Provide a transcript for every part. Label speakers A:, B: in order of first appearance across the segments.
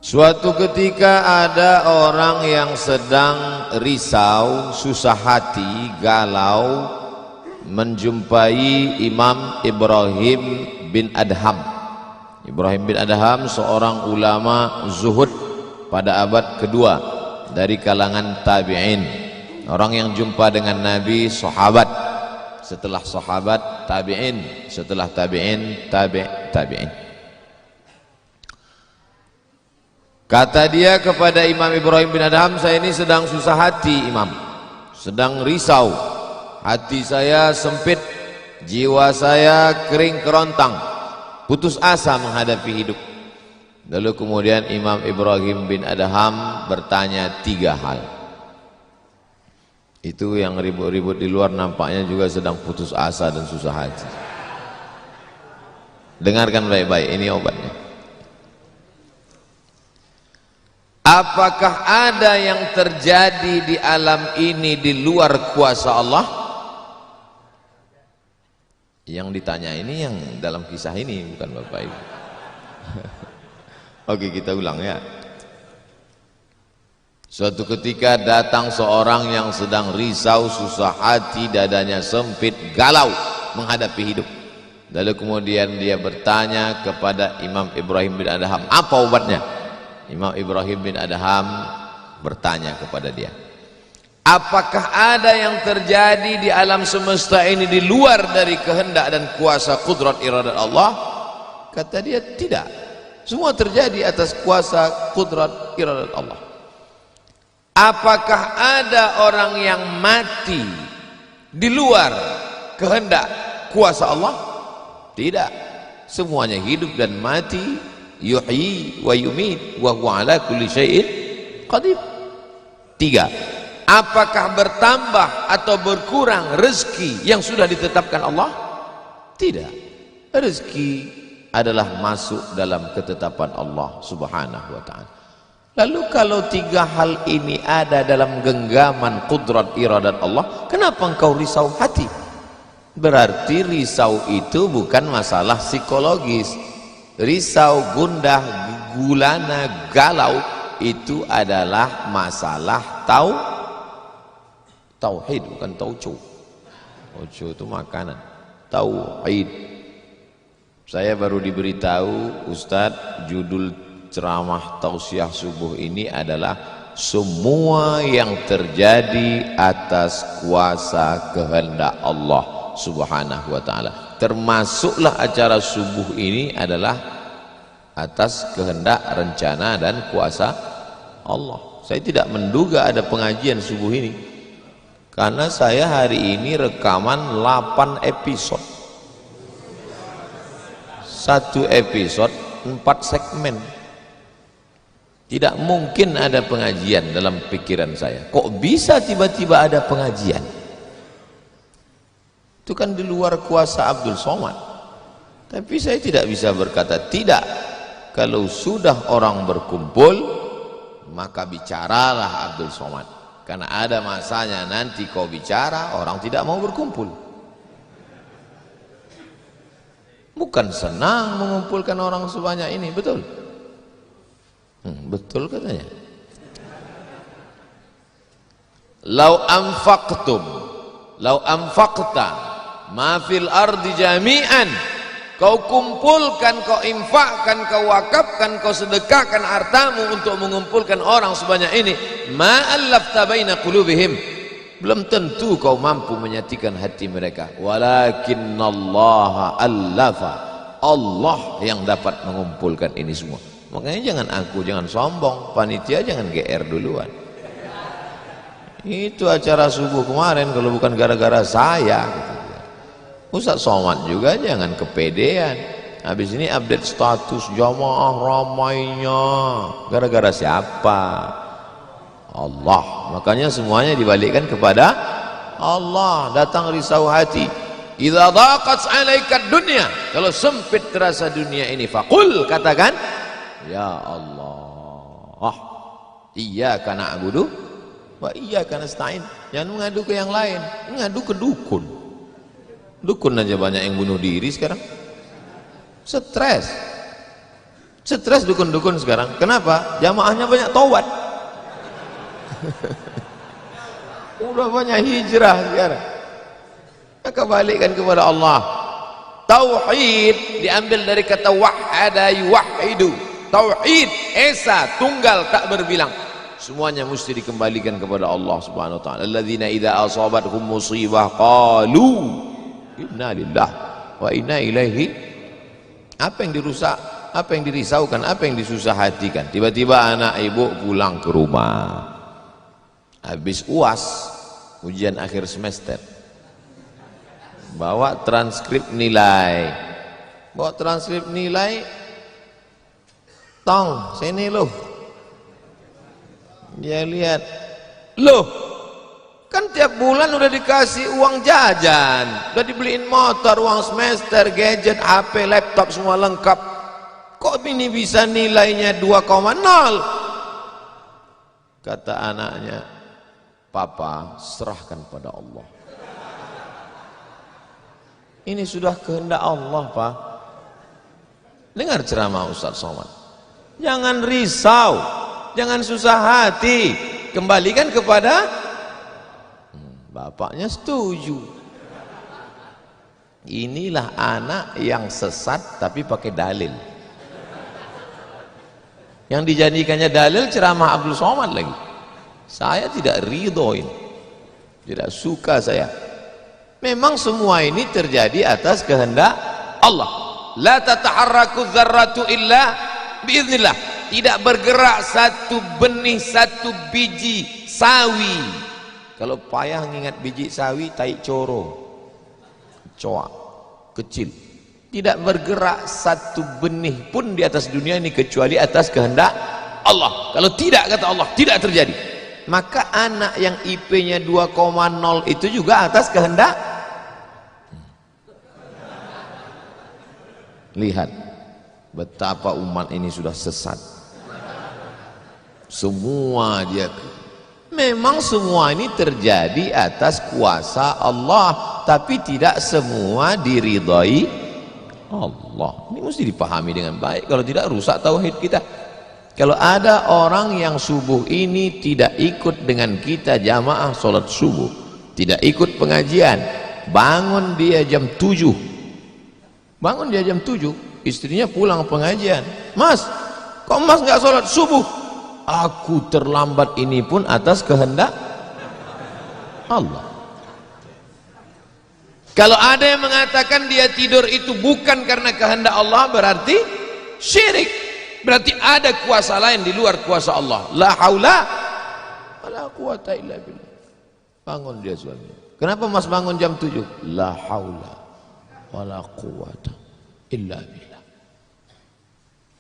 A: Suatu ketika ada orang yang sedang risau, susah hati, galau, menjumpai Imam Ibrahim bin Adham. Ibrahim bin Adham seorang ulama zuhud pada abad kedua dari kalangan tabi'in. Orang yang jumpa dengan Nabi, sahabat. Setelah sahabat, tabi'in. Setelah tabi'in, tabi'in. Kata dia kepada Imam Ibrahim bin Adham, saya ini sedang susah hati Imam, sedang risau, hati saya sempit, jiwa saya kering kerontang, putus asa menghadapi hidup. Lalu kemudian Imam Ibrahim bin Adham bertanya 3 hal. Itu yang ribut-ribut di luar nampaknya juga sedang putus asa dan susah hati. Dengarkan baik-baik, ini obatnya. Apakah ada yang terjadi di alam ini di luar kuasa Allah? Yang ditanya ini yang dalam kisah ini, bukan Bapak Ibu. Oke, kita ulang ya. Suatu ketika datang seorang yang sedang risau, susah hati, dadanya sempit, galau menghadapi hidup. Lalu kemudian dia bertanya kepada Imam Ibrahim bin Adham, apa obatnya? Imam Ibrahim bin Adham bertanya kepada dia, apakah ada yang terjadi di alam semesta ini di luar dari kehendak dan kuasa kudrat iradat Allah? Kata dia, tidak, semua terjadi atas kuasa kudrat iradat Allah. Apakah ada orang yang mati di luar kehendak kuasa Allah? Tidak, semuanya hidup dan mati. Yuhyi wa yumit wa huwa ala kulli syai'in qadir. 3. Apakah bertambah atau berkurang rezeki yang sudah ditetapkan Allah? Tidak. Rezeki adalah masuk dalam ketetapan Allah Subhanahu wa ta'ala. Lalu kalau 3 hal ini ada dalam genggaman kudrat iradat Allah, kenapa engkau risau hati? Berarti risau itu bukan masalah psikologis. Risau, gundah, gulana, galau itu adalah masalah tauhid, bukan tauco. Tauco itu makanan. Tauhid. Saya baru diberitahu, Ustadz, judul ceramah tausiah subuh ini adalah semua yang terjadi atas kuasa kehendak Allah Subhanahu wa ta'ala. Termasuklah acara subuh ini adalah atas kehendak, rencana dan kuasa Allah. Saya tidak menduga ada pengajian subuh ini, karena saya hari ini rekaman 8 episode. 1 episode 4 segmen. Tidak mungkin ada pengajian dalam pikiran saya. Kok bisa tiba-tiba ada pengajian? Itu kan di luar kuasa Abdul Somad. Tapi saya tidak bisa berkata tidak. Kalau sudah orang berkumpul, maka bicaralah Abdul Somad. Karena ada masanya nanti kau bicara, orang tidak mau berkumpul. Bukan senang mengumpulkan orang sebanyak ini, betul? Betul katanya. Lau anfaqta ma fil ardi jami'an, kau kumpulkan, kau infakkan, kau wakafkan, kau sedekahkan hartamu untuk mengumpulkan orang sebanyak ini, ma allafta baina qulubihim, belum tentu kau mampu menyatukan hati mereka. Walakinnallaha allafa, Allah yang dapat mengumpulkan ini semua. Makanya jangan aku, jangan sombong, panitia jangan GR duluan. Itu acara subuh kemarin kalau bukan gara-gara saya gitu. Ustaz Somad juga jangan kepedean. Habis ini update status jamaah ramainya. Gara-gara siapa? Allah. Makanya semuanya dibalikkan kepada Allah. Datang risau hati. Idza dhaqat 'alaika dunya, kalau sempit terasa dunia ini, faqul, katakan, ya Allah, iyyaka na'budu wa iyyaka nasta'in. Jangan mengadu ke yang lain, mengadu ke dukun. Dukun aja banyak yang bunuh diri sekarang. Stres. Stres dukun-dukun sekarang. Kenapa? Jamaahnya banyak taubat. Udah banyak hijrah sekarang. Maka balikkan kepada Allah. Tauhid diambil dari kata wahada yuwahidu. Tauhid, esa, tunggal, tak berbilang. Semuanya mesti dikembalikan kepada Allah Subhanahu wa taala. Alladzina idza asabathum musibah qalu inna lillahi wa inna ilaihi. Apa yang dirusak, apa yang dirisaukan, apa yang disusah hatikan. Tiba-tiba anak ibu pulang ke rumah. Habis UAS, ujian akhir semester. Bawa transkrip nilai. Bawa transkrip nilai. Tong, sini loh. Dia lihat. Loh, kan tiap bulan udah dikasih uang jajan, udah dibeliin motor, uang semester, gadget, HP, laptop semua lengkap. Kok ini bisa nilainya 2,0? Kata anaknya, Papa, serahkan pada Allah. Ini sudah kehendak Allah, Pak. Dengar ceramah Ustaz Somad. Jangan risau, jangan susah hati, kembalikan kepada bapaknya. Setuju. Inilah anak yang sesat tapi pakai dalil. Yang dijadikannya dalil ceramah Abdul Somad lagi. Saya tidak ridhoin, tidak suka saya. Memang semua ini terjadi atas kehendak Allah. La tataharraku dzarratu illa biiznillah. Tidak bergerak satu benih, satu biji sawi. Kalau payah ngingat biji sawi, tai coro, coak, kecil. Tidak bergerak satu benih pun di atas dunia ini kecuali atas kehendak Allah. Kalau tidak, kata Allah, tidak terjadi. Maka anak yang IP-nya 2,0 itu juga atas kehendak. Lihat betapa umat ini sudah sesat. Semua dia, memang semua ini terjadi atas kuasa Allah, tapi tidak semua diridhai Allah. Ini mesti dipahami dengan baik, kalau tidak rusak tauhid kita. Kalau ada orang yang subuh ini tidak ikut dengan kita jamaah sholat subuh, tidak ikut pengajian, bangun dia jam 7, bangun dia jam 7, istrinya pulang pengajian, Mas, kok Mas nggak sholat subuh? Aku terlambat, ini pun atas kehendak Allah. Kalau ada yang mengatakan dia tidur itu bukan karena kehendak Allah, berarti syirik. Berarti ada kuasa lain di luar kuasa Allah. La haula wala quwata illa billah. Bangun dia suami. Kenapa Mas bangun jam 7? La haula wala quwata illa billah.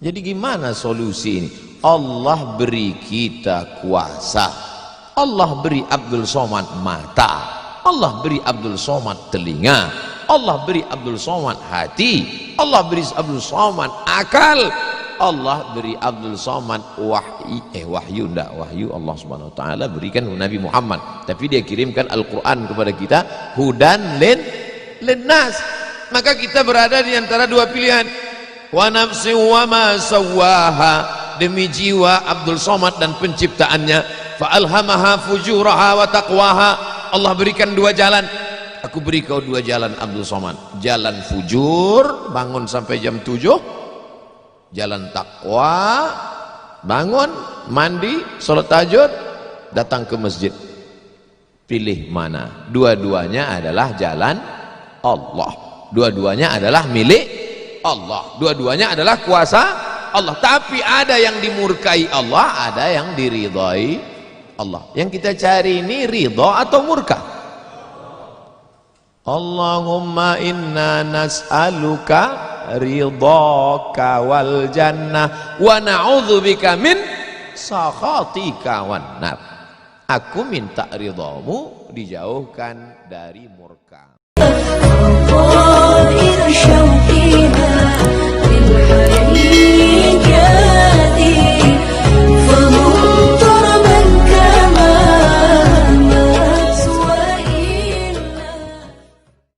A: Jadi gimana solusi ini? Allah beri kita kuasa. Allah beri Abdul Somad mata. Allah beri Abdul Somad telinga. Allah beri Abdul Somad hati. Allah beri Abdul Somad akal. Allah beri Abdul Somad wahyu Allah Subhanahu wa taala berikan Nabi Muhammad, tapi dia kirimkan Al-Qur'an kepada kita, hudan linnas. Maka kita berada di antara dua pilihan. Wa nafsi wa ma sawwaha, demi jiwa Abdul Somad dan penciptaannya, fa alhamaha fujuraha wa taqwaha. Allah berikan dua jalan. Aku beri kau dua jalan Abdul Somad. Jalan fujur, bangun sampai jam 7. Jalan takwa, bangun, mandi, sholat tahajud, datang ke masjid. Pilih mana? Dua-duanya adalah jalan Allah. Dua-duanya adalah milik Allah. Dua-duanya adalah kuasa Allah. Tapi ada yang dimurkai Allah, ada yang diridhai Allah. Yang kita cari ini ridha atau murka? Allahumma inna nas'aluka ridhaka wal jannah wa na'udzubika min sakhatika wan nar. Aku minta ridhamu, dijauhkan dari murka.